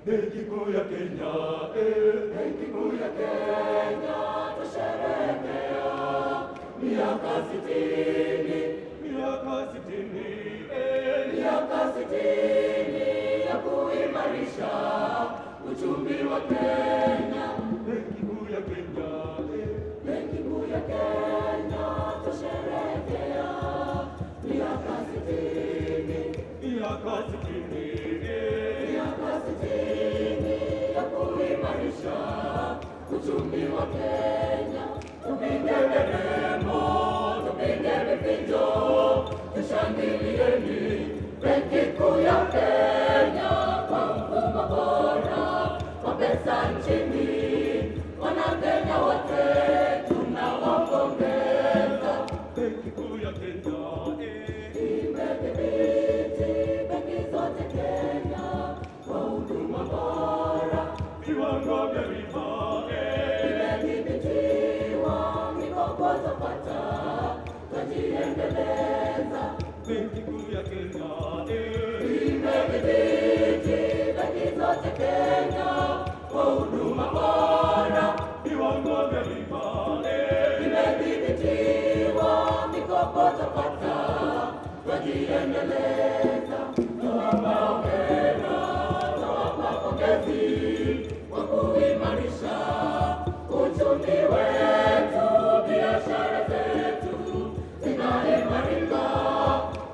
Benki Kuu ya Kenya, Benki Kuu ya Kenya, tusherehekea miaka 60, miaka 60 ya kuimarisha uchumi wa Kenya. Benki Kuu ya Kenya, Benki Kuu ya Kenya, tusherehekea miaka 60, miaka 60 ya kuimarisha uchumi wa Kenya. Tupige nderemo, tupige vifijo, tushangilieni Benki Kuu ya Kenya kwa mfumo bora wa pesa nchini. Wanakenya wote tunawapongeza. Benki Kuu ya Kenya imedhibiti benki zote Kenya kwa huduma bora, viwango vya riba vimedhibitiwa, mikopo tupata, twajiendeleza. Benki Kuu ya Kenya imedhibiti benki zote Kenya kwa huduma bora, viwango vya riba vimedhibitiwa, mikopo tupata, twajiendeleza. Tuwapa hongera, tuwapa pongezi kwa kuimarisha uchumi wetu, biashara zetu zinaimarika,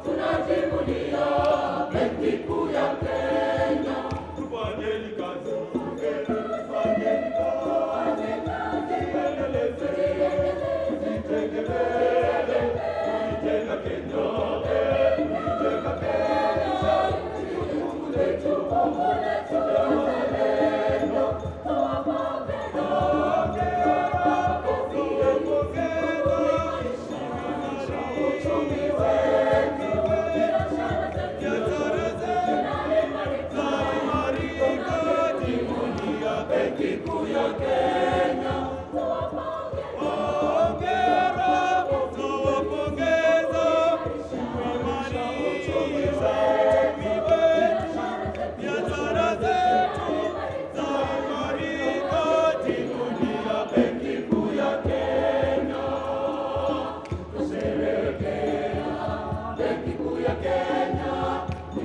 tunajivunia Benki Kuu ya Kenya. Tufanyeni kazi, tufanyeni kazi, tuendeleze, tuijenga Kenya, tuijenga Kenya, Mungu letu, Mungu letu, uzalendo, tuwapongeza, uchumi wetu, biashara zetu zinaimarika, tunajivunia Benki Kuu ya Kenya.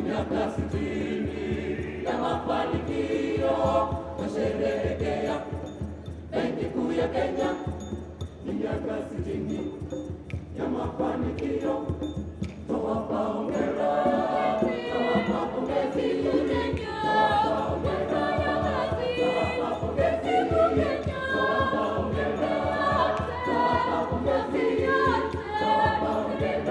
Miaka 60 ya mafanikio, tusherehekea Benki Kuu ya Kenya. Miaka 60 ya mafanikio, tuwapa hongera, tuwapa pongezi, tuwapa hongera, tuwapa pongezi, tuwapa hongera, tuwapa pongezi, tuwapa hongera, tuwapa pongezi.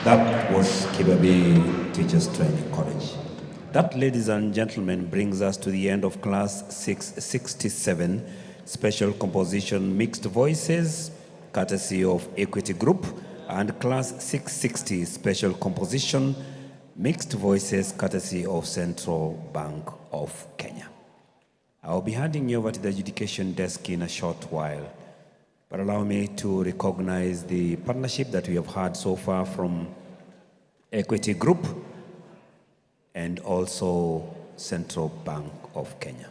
That was Kibabi Teachers Training College. That, ladies and gentlemen, brings us to the end of class 667, special composition mixed voices, courtesy of Equity Group, and class 660, special composition mixed voices, courtesy of Central Bank of Kenya. I'll be handing you over to the education desk in a short while, but allow me to recognize the partnership that we have had so far from Equity Group and also Central Bank of Kenya.